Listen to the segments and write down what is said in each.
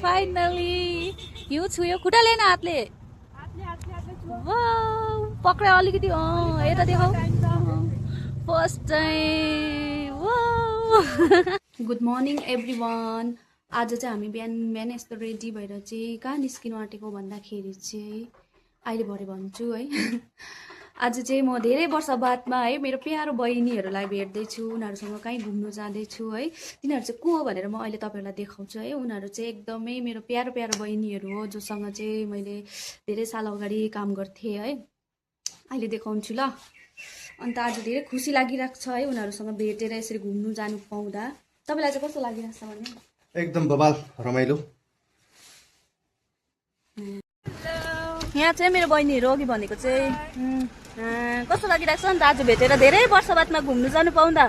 Finally हिउँ छुयो खुट्टाले न हातले पक्रायो अलिकति यता देखाऊ first time good morning every one आज चाहिँ हामी बिहान बिहान यस्तो रेडी भएर चाहिँ कहाँ निस्किनु आँटेको भन्दाखेरि चाहिँ अहिले भरे भन्छु है आज चाहिँ म धेरै वर्ष बादमा है मेरो प्यारो बहिनीहरूलाई भेट्दैछु उनीहरूसँग कहीँ घुम्नु जाँदैछु है तिनीहरू चाहिँ को हो भनेर म अहिले तपाईँहरूलाई देखाउँछु है उनीहरू चाहिँ एकदमै मेरो प्यारो प्यारो बहिनीहरू हो जोसँग चाहिँ मैले धेरै साल अगाडि काम गर्थेँ है अहिले देखाउँछु ल अन्त आज धेरै खुसी लागिरहेको छ है उनीहरूसँग भेटेर यसरी घुम्नु जानु पाउँदा तपाईँलाई चाहिँ कस्तो लागिरहेको छ भने एकदम बबाल रमाइलो यहाँ चाहिँ मेरो बहिनीहरू अघि भनेको चाहिँ कस्तो लागिरहेको छ अन्त आज भेटेर धेरै वर्ष बादमा घुम्नु जानु पाउँदा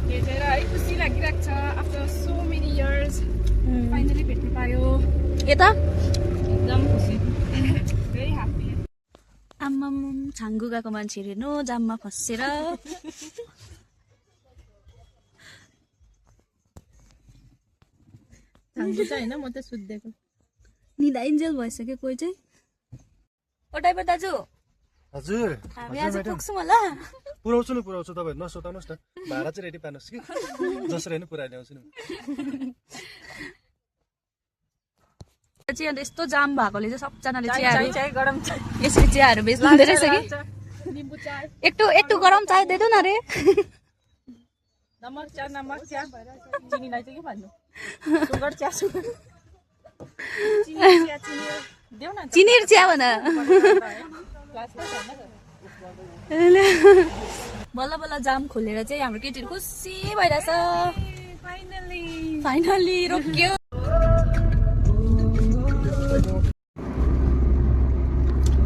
भेटेर है खुसी लागिरहेको छ after so many years finally भेट्नु पायो यता एकदम खुसी भेरी ह्याप्पी आम्माम छाङ्गु गएको मान्छेहरू हेर्नु जाममा फसेर छाङ्गु चाहिँ होइन म त सुत्दिएको निदा इन्जेल भइसक्यो कोही चाहिँ ओ ड्राइभर दाजु हजुर हामी आज पुग्छौँ ल पुऱ्याउँछु नि पुऱ्याउँछु तपाईँहरू नसुताउनुहोस् न भाडा चाहिँ रेडी पार्नुहोस् कि जसरी होइन पुऱ्याइ ल्याउँछु नि चाहिँ अन्त यस्तो जाम भएकोले चाहिँ सबजनाले चाय गरम चाय यसरी चियाहरू बेच्नु हुँदो रहेछ कि निम्बु चाय एकटु गरम चाय दिनु न रे नमक चिया चिनीलाई चाहिँ के भन्नु सुगर चिया देऊ न चिनी चिया भन बल्ल बल्ल जाम खोलेर चाहिँ हाम्रो केटीहरू खुसी भइरहेछ फाइनली रोक्यो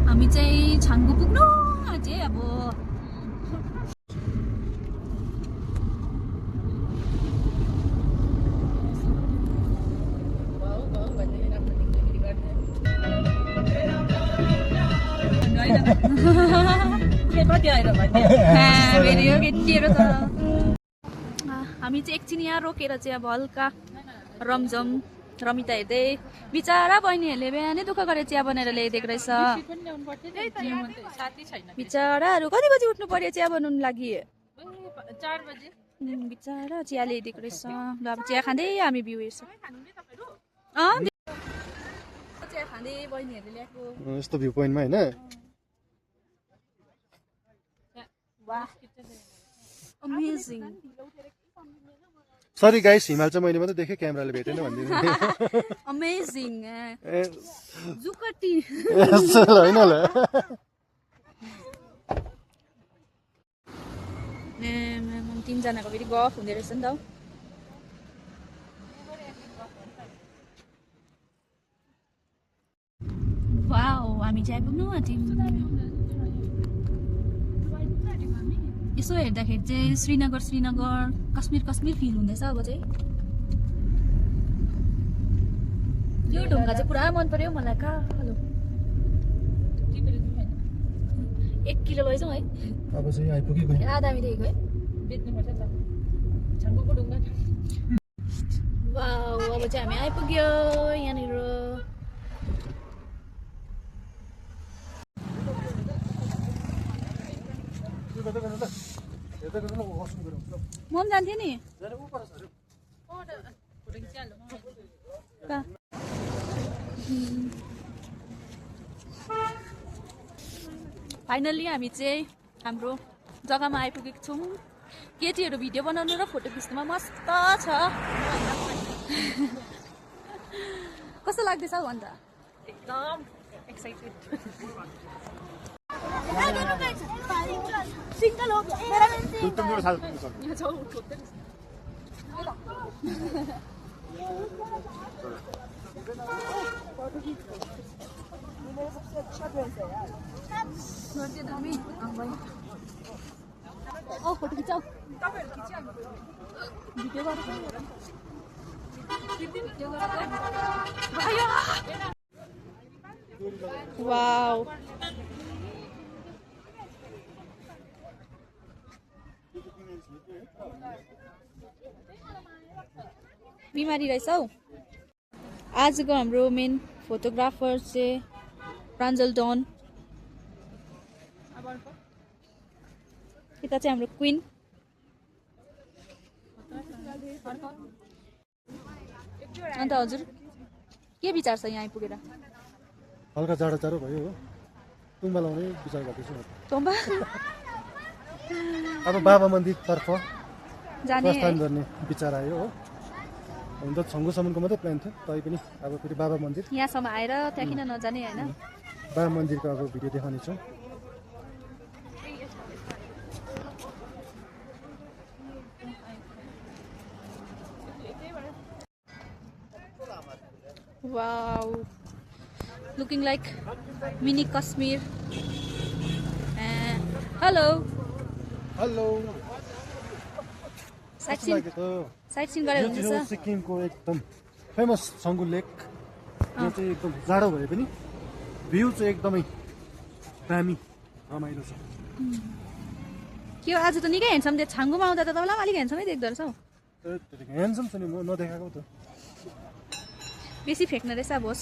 हामी चाहिँ छाङ्गु पुग्नु अझै अब हामी चाहिँ एकछिन यहाँ रोकेर चाहिँ अब हल्का रमझम रमिता हेर्दै बिचारा बहिनीहरूले बिहानै दुःख गरेर चिया बनाएर ल्याइदिएको रहेछ बिचाराहरू कति बजी उठ्नु पर्यो चिया बनाउनु लागि 4 बजे बिचारा चिया ल्याइदिएको रहेछ ल अब चिया खाँदै हामी भ्यू हेर्छौँ चिया खाँदै बहिनीहरूले ल्याएको यस्तो भ्यू पोइन्टमा होइन अमेजिङ सरी गाइस हिमाल चाहिँ मैले मात्रै देखेँ क्यामेराले भेटेन भनिदिनु अमेजिङ जुकटी होइन होला तिनजनाको फेरि गफ हुँदो रहेछ नि त वाउ हामी चाहिँ आइपुग्नु यसो हेर्दाखेरि चाहिँ श्रीनगर कश्मीर फिल हुँदैछ अब चाहिँ यो ढुङ्गा चाहिँ पुरा मन पर्यो मलाई कहाँ हेलो 1 किलो लैजाउँ है अब चाहिँ आइपुगेको आधा मिलेको है बेच्नुपर्छ त छाङ्गुको ढुङ्गा वाउ अब चाहिँ हामी आइपुग्यो यहाँनिर म पनि जान्थेँ नि फाइनल्ली हामी चाहिँ हाम्रो जग्गामा आइपुगेको छौँ केटीहरू भिडियो बनाउनु र फोटो खिच्नुमा मस्त छ कस्तो लाग्दैछ भन्दा एकदम एक्साइटेड सिंगल हो फोटो खिचाऊ भिडियो वाउ बिमारी रहेछ हौ आजको हाम्रो मेन फोटोग्राफर चाहिँ प्राञ्जल डन, यता चाहिँ हाम्रो क्विन। अन्त हजुर के विचार छ यहाँ आइपुगेर? हल्का जाडो जाडो भयो हो, तुम्बा लाउने विचार गर्दैछु। तोम्बा अब बाबा मन्दिरतर्फ जाने प्रस्थान गर्ने विचार आयो हो। हुन त छङ्गुसम्मको मात्रै प्लान थियो, तैपनि अब फेरि बाबा मन्दिर, यहाँसम्म आएर त्यहाँ किन नजाने होइन? बाबा मन्दिरको अब भिडियो देखाउनेछौँ। Wow, looking like mini Kashmir. Hello. Hello, Sightseeing गरेर यो हुँदैछ? सिक्किमको एकदम फेमस छङ्गु लेक। यो चाहिँ एकदम जाडो भए पनि भ्यू चाहिँ एकदमै दामी रमाइलो छ। के हो आज त निकै ह्यान्डसम देख्छ। छाङ्गुमा आउँदा त तपाईँलाई पनि अलिक ह्यान्डसमै देख्दो रहेछ हौ। ह्यान्डसम छ नि, म नदेखाएको त। बेसी फेक्न रहेछ बोस।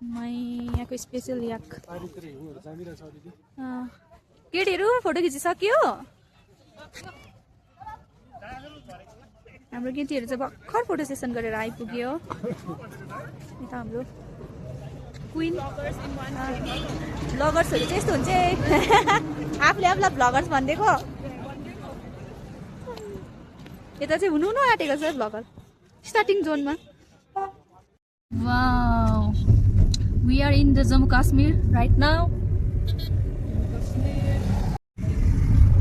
यहाँको स्पेसल याक। केटीहरू फोटो खिचिसक्यो? हाम्रो केटीहरू चाहिँ भर्खर फोटो सेसन गरेर आइपुग्यो। यता हाम्रो क्विन। भ्लगर्सहरू चाहिँ यस्तो हुन्छ आफूले आफूलाई भ्लगर्स भनिदिएको। यता चाहिँ हुनु आँटेको छ भ्लगर स्टार्टिङ जोनमा। Wow, we are in the Jammu Kashmir right now.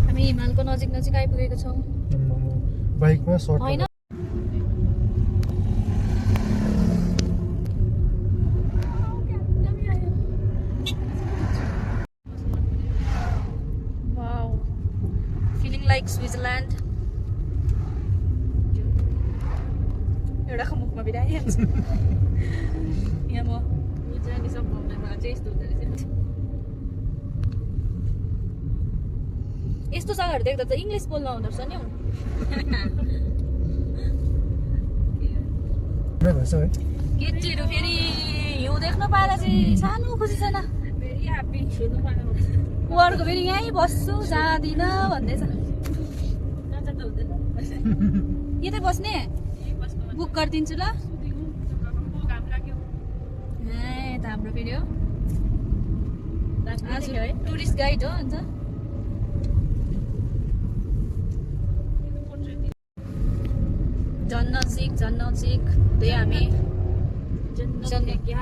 हामी हिमालको नजिक नजिक आइपुगेको छौँ। बाइकमा सर्ट होइन वाउ, फिलिङ लाइक स्विजरल्यान्ड। एउटा मुखमा बिराइहाल्छ। यहाँ म यस्तो जग्गाहरू देख्दा त इङ्ग्लिस बोल्न आउँदो रहेछ नि हौ। केटीहरू फेरि हिउँ देख्नु पाएर चाहिँ सानो खुसी छैन। उहाँहरूको फेरि यहीँ बस्छु जाँदिनँ भन्दैछ। यतै बस्ने बुक गरिदिन्छु ल। त हाम्रो फेरि हो आज टुरिस्ट गाइड हो अन्त। झन् नजिक हुँदै हामी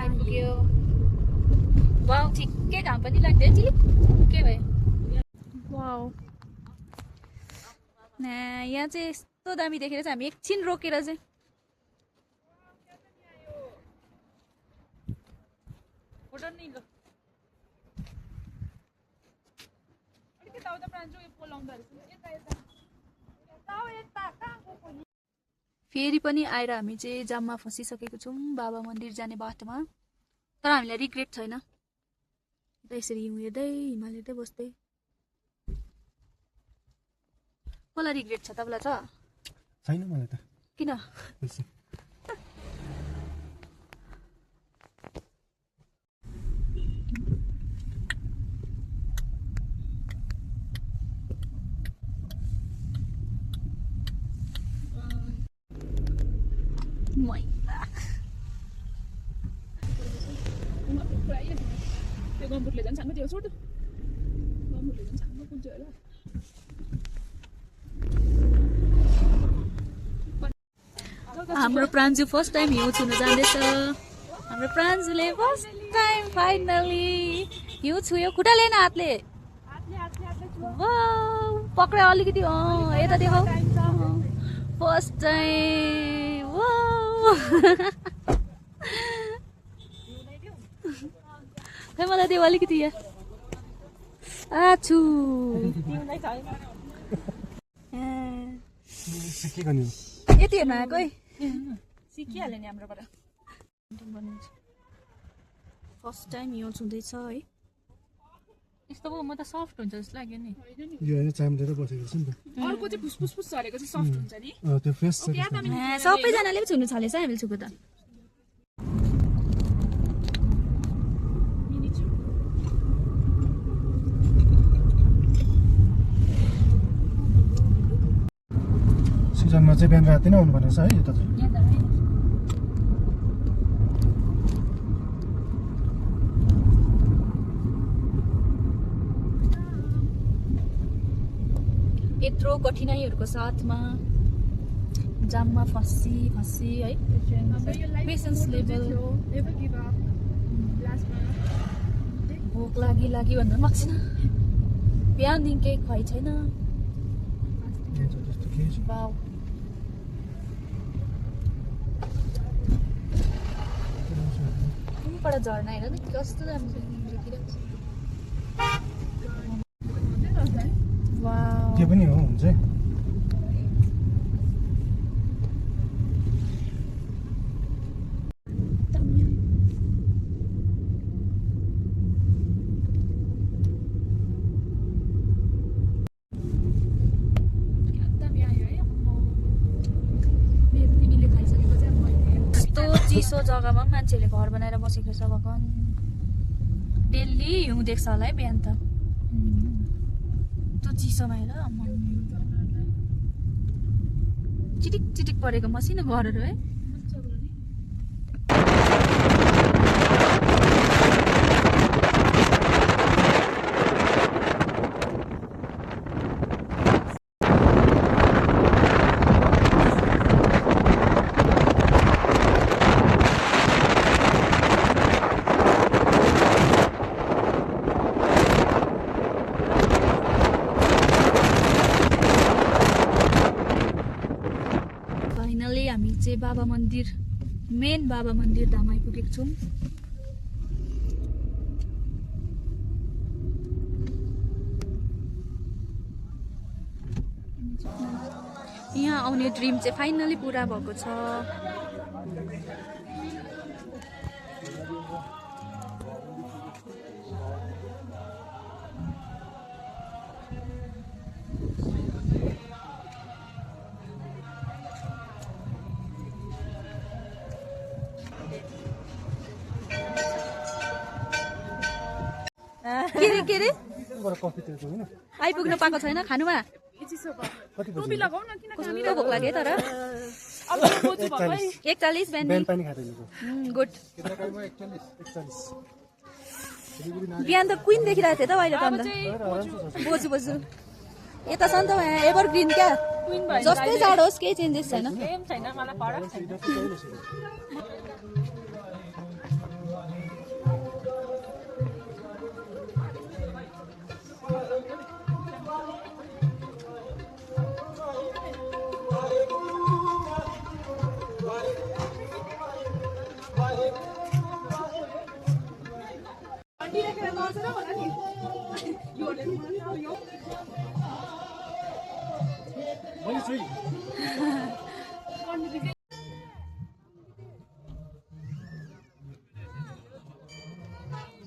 आइपुग्यो। वाउ, ठिकै घाम पनि लाग्दैन चिलिक के भयो। वाउ, यहाँ चाहिँ यस्तो दामी देखेर चाहिँ हामी एकछिन रोकेर चाहिँ फेरि पनि आएर हामी चाहिँ जाममा फसिसकेको छौँ बाबा मन्दिर जाने बाटोमा। तर हामीलाई रिग्रेट छैन, यसरी हिउँ हेर्दै हिमाल हेर्दै बस्दै। कसलाई रिग्रेट छ? तपाईँलाई छ? छैन मलाई त। किन? हाम्रो प्रान्जु फर्स्ट टाइम हिउँ छुन जाँदैछ। हाम्रो प्रान्जुले फर्स्ट टाइम फाइनली हिउँ छुयो। खुट्टा लिएन, हातले पक्रायो अलिकति। यता देखाऊ। First time. खै मलाई देऊ अलिकति यहाँ। आछु यति हेर्न आएको है। सिकिहाल्यो नि हाम्रोबाट। फर्स्ट टाइम हिउँ छुँदैछ है। यस्तो पो म त सफ्ट हुन्छ जस्तो लाग्यो नि यो होइन चाम्रेर बसेको छ नि त अर्को चाहिँ फुसफुस झरेको चाहिँ सफ्ट हुन्छ नि त्यो फ्रेस छ सबैजनाले पो छुनु छालेछ हामीले छुको त सिजनमा चाहिँ बिहान राति नै आउनु पर्ने छ है यता चाहिँ यत्रो कठिनाइहरूको साथमा जाममा फसी है पेसेन्स लेभल भोक लागि भन्दा पनि छैन बिहानदेखि केही खुवाइ छैन वाउ बाट झर्ना हेर न कस्तो राम्रो वाउ त्यो पनि हो हुन्छ चिसो जग्गामा पनि मान्छेले घर बनाएर बसेको छ भगवान डेली हिउँ देख्छ होला है बिहान त त्यो चिसोमा हेर चिटिक चिटिक परेको मसिनो घरहरू है हामी चाहिँ बाबा मन्दिर मेन बाबा मन्दिर धाम आइपुगेको छौँ यहाँ आउने ड्रिम चाहिँ फाइनली पुरा भएको छ के रे आइपुग्नु पाएको छैन खानुमा कस्तो भोक लाग्यो तर 41 बिहान गुड बिहान त क्विन देखिरहेको थियो त अहिले त अन्त बोजू यता छ नि त एभरग्रिन क्या जस्तै जाडो होस् केही चेन्जेस छैन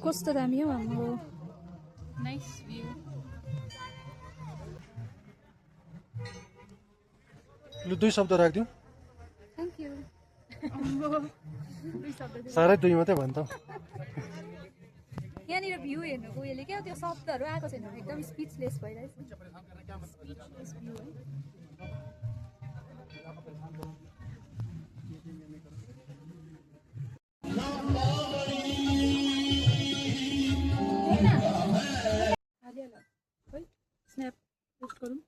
कस्तो दामी हो हाम्रो नाइस भ्यू लु 2 शब्द राख्दियौ थ्यांक यू सारै 2 मात्रै भन्छ यहाँनिर भ्यू हेर्नुको उयोले क्या त्यो शब्दहरू आएको छैन एकदम स्पिचलेस भइरहेछ स्पिचलेस भ्यू है स्न्याप पोस्ट गरौँ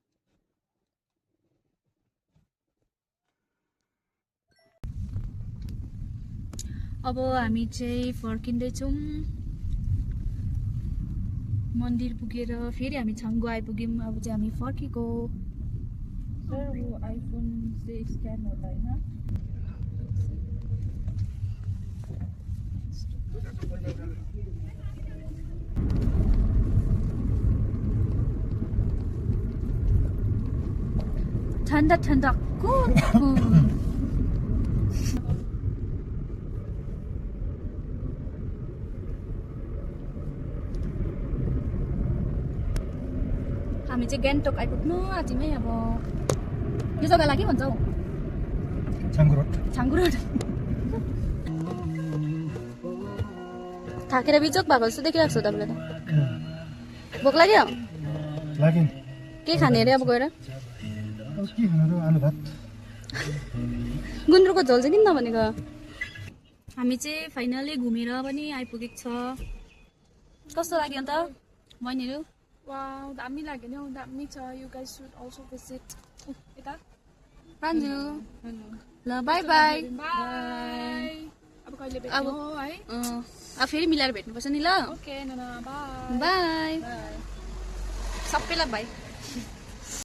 अब हामी चाहिँ फर्किँदैछौँ मन्दिर पुगेर फेरि हामी छाङ्गु आइपुग्यौँ अब चाहिँ हामी फर्केको सर वो आइफोन से स्क्यान होता है ना ठन्डा ठन्डा कुल हामी चाहिँ गान्तोक आइपुग्नु आँटिमै अब यो जग्गालाई के भन्छ हौ छाङ्गु रोड थाकेर बिचोक भएको जस्तो देखिरहेको छ तपाईँले त भोक लाग्यो लाग्यो के खाने अरे अब गएर के खानु आलु भात गुन्द्रुकको झोल चाहिँ किन नभनेको हामी चाहिँ फाइनली घुमेर पनि आइपुगेको छ कस्तो लाग्यो अन्त बहिनीहरू Wow, दामी लाग्यो नि हौ दामी छ you guys should also visit यता प्रान्जु ल बाई बाई बाई अब कहिले भेट्नु हो है अब फेरि मिलाएर भेट्नुपर्छ नि ल ओके नना बाई बाई सबैलाई बाई